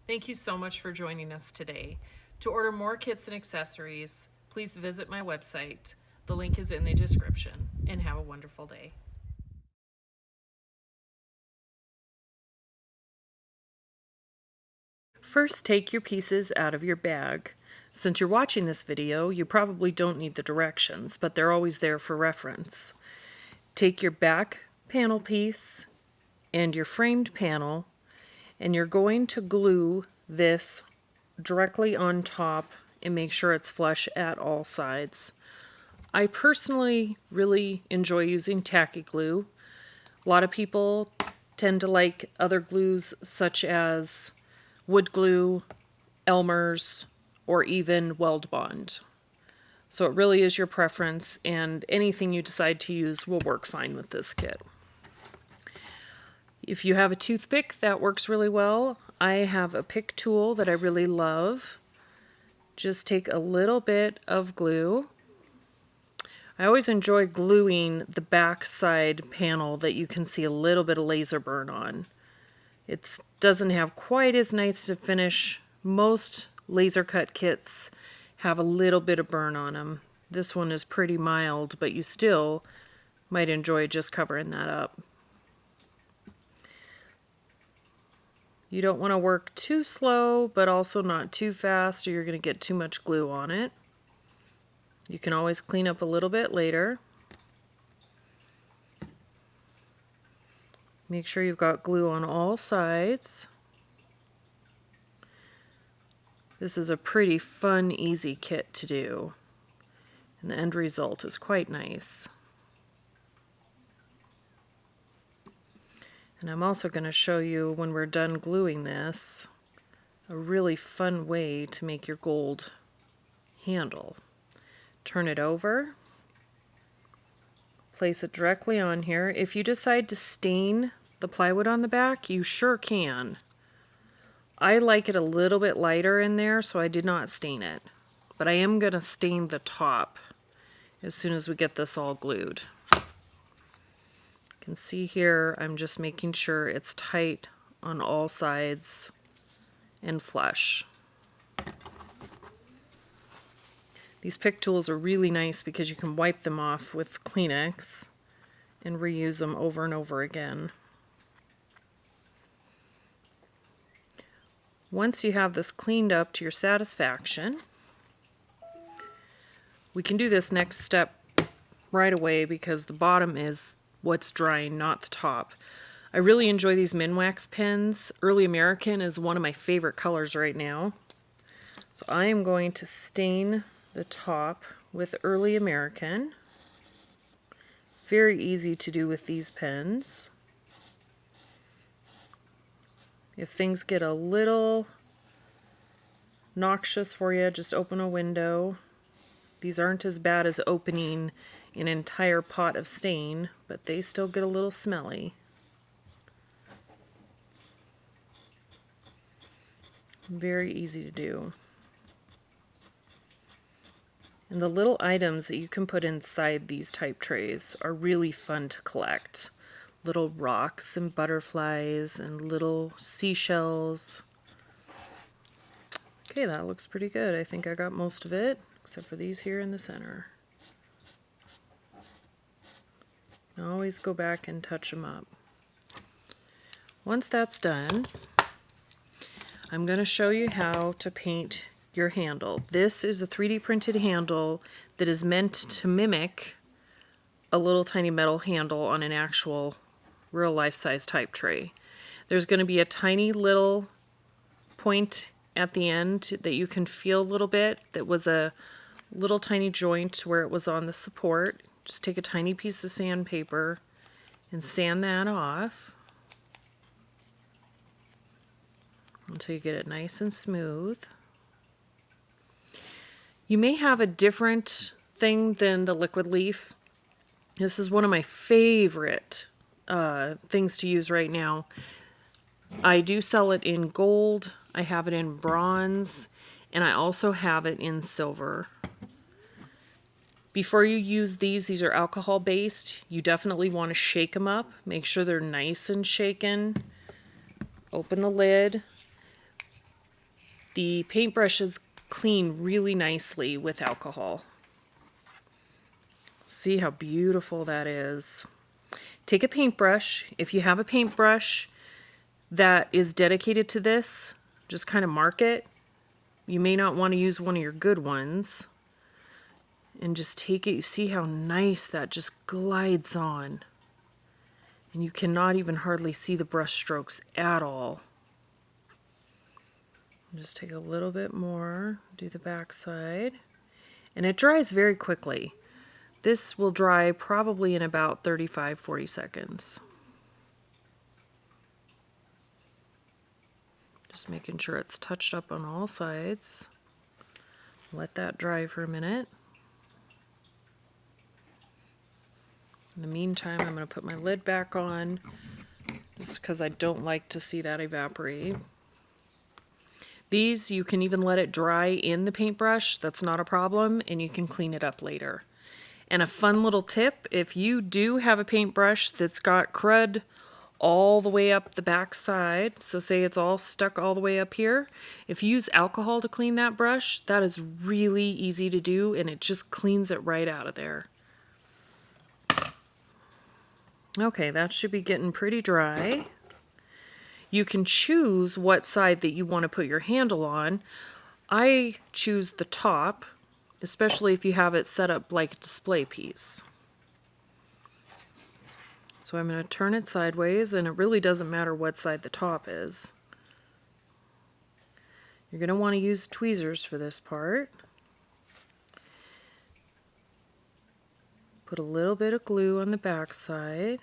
Thank you so much for joining us today. To order more kits and accessories, please visit my website. The link is in the description, and have a wonderful day. First, take your pieces out of your bag. Since you're watching this video, you probably don't need the directions, but they're always there for reference. Take your back panel piece and your framed panel, and you're going to glue this directly on top and make sure it's flush at all sides. I personally really enjoy using tacky glue. A lot of people tend to like other glues such as wood glue, Elmer's, or even Weld Bond. So it really is your preference, and anything you decide to use will work fine with this kit. If you have a toothpick, that works really well. I have a pick tool that I really love. Just take a little bit of glue. I always enjoy gluing the back side panel that you can see a little bit of laser burn on. It doesn't have quite as nice a finish. Most laser cut kits have a little bit of burn on them. This one is pretty mild, but you still might enjoy just covering that up. You don't want to work too slow, but also not too fast, or you're going to get too much glue on it. You can always clean up a little bit later. Make sure you've got glue on all sides. This is a pretty fun, easy kit to do, and the end result is quite nice. And I'm also going to show you, when we're done gluing this, a really fun way to make your gold handle. Turn it over, place it directly on here. If you decide to stain the plywood on the back, you sure can. I like it a little bit lighter in there, so I did not stain it. But I am going to stain the top as soon as we get this all glued. You can see here, I'm just making sure it's tight on all sides and flush. These pick tools are really nice because you can wipe them off with Kleenex and reuse them over and over again. Once you have this cleaned up to your satisfaction, we can do this next step right away because the bottom is what's drying, not the top. I really enjoy these Minwax pens. Early American is one of my favorite colors right now. So I am going to stain the top with Early American. Very easy to do with these pens. If things get a little noxious for you, just open a window. These aren't as bad as opening an entire pot of stain, but they still get a little smelly. Very easy to do. And the little items that you can put inside these type trays are really fun to collect. Little rocks and butterflies and little seashells. Okay, that looks pretty good. I think I got most of it, except for these here in the center. And always go back and touch them up. Once that's done, I'm going to show you how to paint your handle. This is a 3D printed handle that is meant to mimic a little tiny metal handle on an actual real life size type tray. There's going to be a tiny little point at the end that you can feel a little bit that was a little tiny joint where it was on the support. Just take a tiny piece of sandpaper and sand that off until you get it nice and smooth. You may have a different thing than the liquid leaf. This is one of my favorite things to use right now. I do sell it in gold, I have it in bronze, and I also have it in silver. Before you use these are alcohol based. You definitely want to shake them up. Make sure they're nice and shaken. Open the lid. The paintbrushes clean really nicely with alcohol. See how beautiful that is. Take a paintbrush. If you have a paintbrush that is dedicated to this, just kind of mark it. You may not want to use one of your good ones. And just take it. You see how nice that just glides on. And you cannot even hardly see the brush strokes at all. Just take a little bit more, do the back side. And it dries very quickly. This will dry probably in about 35-40 seconds. Just making sure it's touched up on all sides. Let that dry for a minute. In the meantime, I'm going to put my lid back on just because I don't like to see that evaporate. These, you can even let it dry in the paintbrush. That's not a problem, and you can clean it up later. And a fun little tip, if you do have a paintbrush that's got crud all the way up the back side, so say it's all stuck all the way up here, if you use alcohol to clean that brush, that is really easy to do, and it just cleans it right out of there. Okay, that should be getting pretty dry. You can choose what side that you want to put your handle on. I choose the top, especially if you have it set up like a display piece. So I'm going to turn it sideways, and it really doesn't matter what side the top is. You're going to want to use tweezers for this part. Put a little bit of glue on the back side.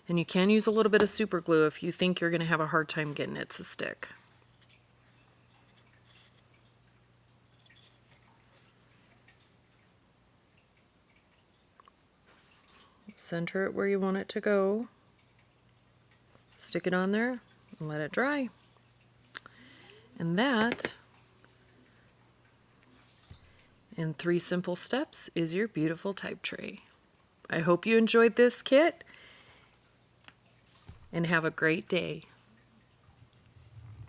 And you can use a little bit of super glue if you think you're going to have a hard time getting it to stick. Center it where you want it to go. Stick it on there and let it dry. And that, in 3 simple steps, is your beautiful type tray. I hope you enjoyed this kit, and have a great day.